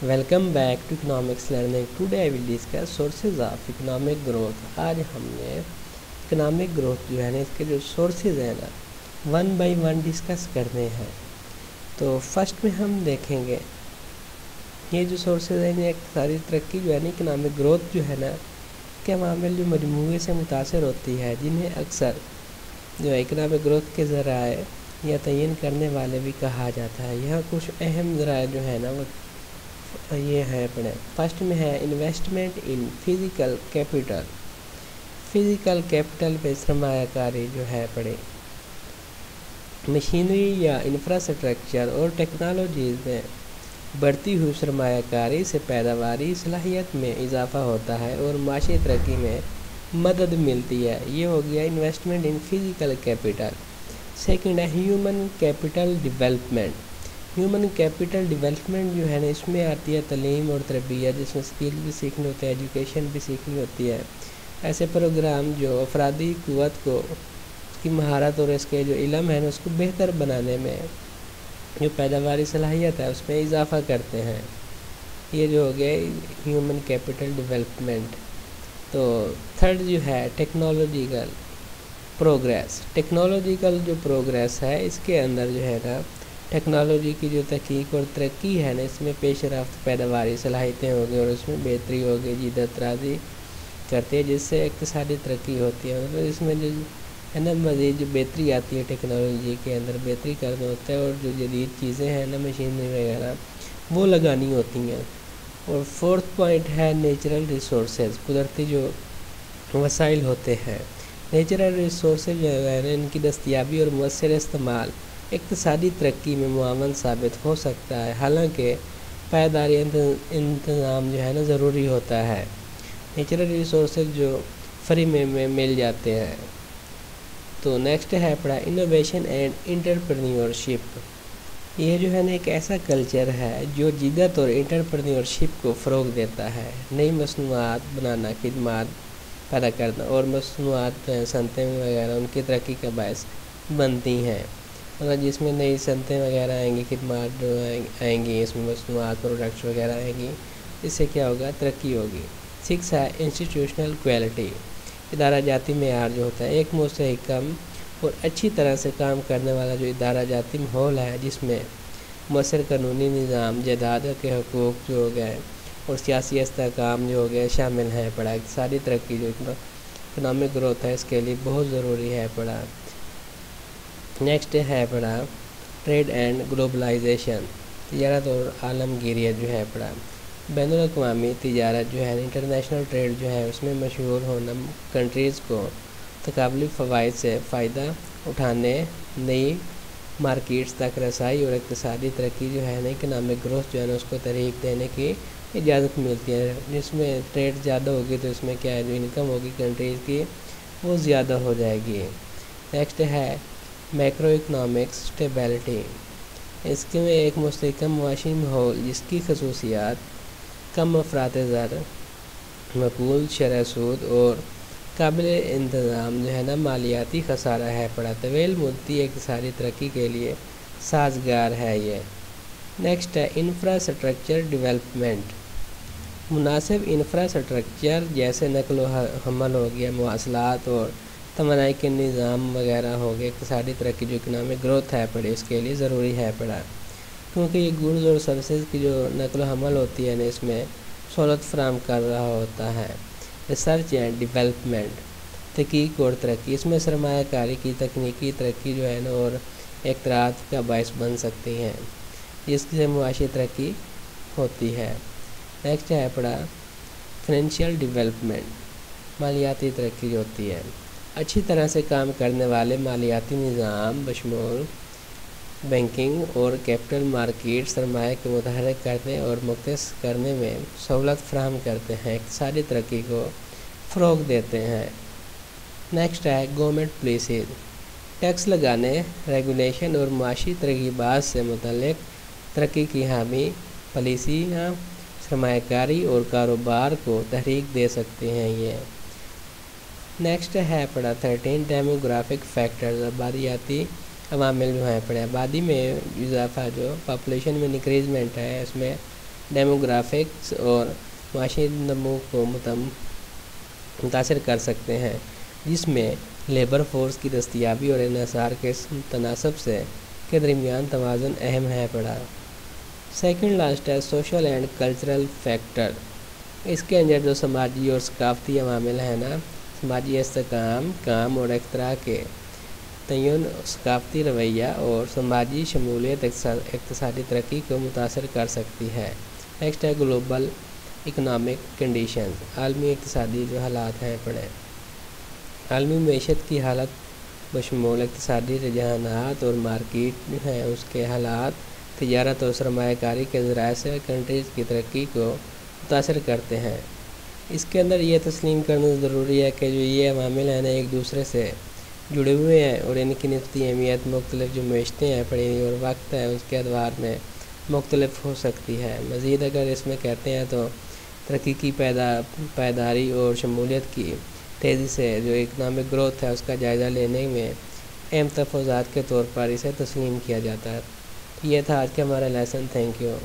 Welcome back to economics learning. Today I will discuss sources of economic growth. آج ہم نے economic growth جو ہے نا اس کے جو سورسز ہیں نا 1 بائی 1 ڈسکس کرنے ہیں. تو فرسٹ میں ہم دیکھیں گے یہ جو سورسز ہیں یہ ساری ترقی جو ہے نا اکنامک گروتھ جو ہے نا کے عوامل جو مجموعے سے متاثر ہوتی ہے جنہیں اکثر جو اکنامک گروتھ کے ذرائع یا تعین کرنے والے بھی کہا جاتا ہے. یہاں کچھ اہم ذرائع جو ہے نا وہ یہ ہے اپنے فرسٹ میں ہے investment in physical capital. Physical capital پہ سرمایہ کاری جو ہے پڑے مشینری یا انفراسٹرکچر اور ٹیکنالوجیز میں بڑھتی ہوئی سرمایہ کاری سے پیداواری صلاحیت میں اضافہ ہوتا ہے اور معاشی ترقی میں مدد ملتی ہے. یہ ہو گیا investment in physical capital. Second ہے human capital development. Human capital development جو ہے نا اس میں آتی ہے تعلیم اور تربیت جس میں اسکل بھی سیکھنی ہوتی ہے، ایجوکیشن بھی سیکھنی ہوتی ہے. ایسے پروگرام جو افرادی قوت کو اس کی مہارت اور اس کے جو علم ہے نا اس کو بہتر بنانے میں جو پیداواری صلاحیت ہے اس میں اضافہ کرتے ہیں. یہ جو ہو گیا ہیومن کیپٹل ڈیولپمنٹ. تو تھرڈ جو ہے ٹیکنالوجیکل پروگریس. ٹیکنالوجیکل جو پروگریس ہے اس کے اندر جو ہے نا ٹیکنالوجی کی جو تحقیق اور ترقی ہے نا اس میں پیش رفت پیداواری صلاحیتیں ہوگی اور اس میں بہتری ہوگی جدت رازی کرتی ہے جس سے اقتصادی ترقی ہوتی ہے. مطلب اس میں جو ہے نا مزید جو بہتری آتی ہے ٹیکنالوجی کے اندر بہتری کرنا ہوتا ہے اور جو جدید چیزیں ہیں نا مشینری وغیرہ وہ لگانی ہوتی ہیں. اور فورتھ پوائنٹ ہے نیچرل ریسورسز. قدرتی جو وسائل ہوتے ہیں نیچرل ریسورسز جو ہے نا ان کی دستیابی اور مؤثر استعمال اقتصادی ترقی میں معاون ثابت ہو سکتا ہے. حالانکہ پائیداری انتظام جو ہے نا ضروری ہوتا ہے. نیچرل ریسورسز جو فری میں مل جاتے ہیں. تو نیکسٹ ہے پڑا انوویشن اینڈ انٹرپرینیورشپ. یہ جو ہے نا ایک ایسا کلچر ہے جو جدت اور انٹرپرینیورشپ کو فروغ دیتا ہے. نئی مصنوعات بنانا، خدمات پیدا کرنا اور مصنوعات صنعتیں وغیرہ ان کی ترقی کا باعث بنتی ہیں. مطلب جس میں نئی صنعتیں وغیرہ آئیں گی، خدمات جو آئیں گی، اس میں مصنوعات پروڈکٹس وغیرہ آئیں گی، اس سے کیا ہوگا ترقی ہوگی. 6 ہے انسٹیٹیوشنل کوالٹی. ادارہ جاتی معیار جو ہوتا ہے ایک مستحکم اور اچھی طرح سے کام کرنے والا جو ادارہ جاتی ماحول ہے جس میں مؤثر قانونی نظام، جائیداد کے حقوق جو ہو گئے اور سیاسی استحکام جو ہو گئے شامل ہیں. پڑھا اقتصادی ترقی جو اکنامک گروتھ ہے اس کے لیے بہت ضروری ہے. پڑھا نیکسٹ ہے پڑھا ٹریڈ اینڈ گلوبلائزیشن. تجارت اور عالمگیریت جو ہے پڑھا بین الاقوامی تجارت جو ہے انٹرنیشنل ٹریڈ جو ہے اس میں مشہور ہونا کنٹریز کو تقابلی فوائد سے فائدہ اٹھانے، نئی مارکیٹس تک رسائی اور اقتصادی ترقی جو ہے نا اکنامک گروتھ جو ہے نا اس کو تحریک دینے کی اجازت ملتی ہے. جس میں ٹریڈ زیادہ ہوگی تو اس میں کیا ہے جو انکم ہوگی کنٹریز کی وہ زیادہ ہو جائے گی. نیکسٹ ہے میکرو اکنامکس اسٹیبلٹی. اس کے میں ایک مستحکم معاشی ماحول جس کی خصوصیات کم افراط زر، مقبول شرح سود اور قابل انتظام جو ہے نا مالیاتی خسارہ ہے. پڑا طویل مدتی اقتصادی ترقی کے لیے سازگار ہے یہ. نیکسٹ ہے انفراسٹرکچر ڈیولپمنٹ. مناسب انفراسٹرکچر جیسے نقل و حمل ہو گیا، مواصلات اور توانائی کے نظام وغیرہ ہو گئے اقتصادی ترقی جو اکنامک گروتھ ہے پڑے اس کے لیے ضروری ہے. پڑا کیونکہ یہ گڈز اور سروسز کی جو نقل و حمل ہوتی ہے نا اس میں سہولت فراہم کر رہا ہوتا ہے. Research and development. تحقیق اور ترقی. اس میں سرمایہ کاری کی تکنیکی ترقی جو ہے نا اور اختراعات کا باعث بن سکتی ہیں جس سے معاشی ترقی ہوتی ہے. نیکسٹ ہے پڑا فائنینشیل ڈیولپمنٹ. مالیاتی ترقی جو ہوتی ہے اچھی طرح سے کام کرنے والے مالیاتی نظام بشمول بینکنگ اور کیپٹل مارکیٹ سرمایہ کو متحرک کرنے اور مختص کرنے میں سہولت فراہم کرتے ہیں، اقتصادی ترقی کو فروغ دیتے ہیں. نیکسٹ ہے گورنمنٹ پالیسیز. ٹیکس لگانے، ریگولیشن اور معاشی ترغیبات سے متعلق ترقی کی حامی پالیسیاں سرمایہ کاری اور کاروبار کو تحریک دے سکتے ہیں. یہ نیکسٹ ہے پڑا 13 ڈیموگرافک فیکٹرز. آبادیاتی عوامل جو ہیں پڑے آبادی میں اضافہ جو پاپولیشن میں انکریزمنٹ ہے اس میں ڈیموگرافکس اور معاشی نمو کو متاثر کر سکتے ہیں، جس میں لیبر فورس کی دستیابی اور انحصار کے تناسب کے درمیان توازن اہم ہے پڑا۔ سیکنڈ لاسٹ ہے سوشل اینڈ کلچرل فیکٹر۔ اس کے اندر جو سماجی اور ثقافتی عوامل ہیں نا، سماجی استحکام، کام اور اختراع کے تعین، ثقافتی رویہ اور سماجی شمولیت اقتصادی ترقی کو متاثر کر سکتی ہے۔ نیکسٹ ہے گلوبل اکنامک کنڈیشنز، عالمی اقتصادی جو حالات ہیں پڑھیں۔ عالمی معیشت کی حالت بشمول اقتصادی رجحانات اور مارکیٹ ہیں اس کے حالات تجارت اور سرمایہ کاری کے ذرائع سے کنٹریز کی ترقی کو متاثر کرتے ہیں۔ اس کے اندر یہ تسلیم کرنا ضروری ہے کہ جو یہ عوامل ہیں ایک دوسرے سے جڑے ہوئے ہیں اور ان کی نسبی اہمیت مختلف جو معیشتیں ہیں پڑی اور وقت ہے اس کے ادوار میں مختلف ہو سکتی ہے۔ مزید اگر اس میں کہتے ہیں تو ترقی کی پائیداری اور شمولیت کی تیزی سے جو اکنامک گروتھ ہے اس کا جائزہ لینے میں اہم تفاوضات کے طور پر اسے تسلیم کیا جاتا ہے۔ یہ تھا آج کا ہمارا لیسن۔ Thank you.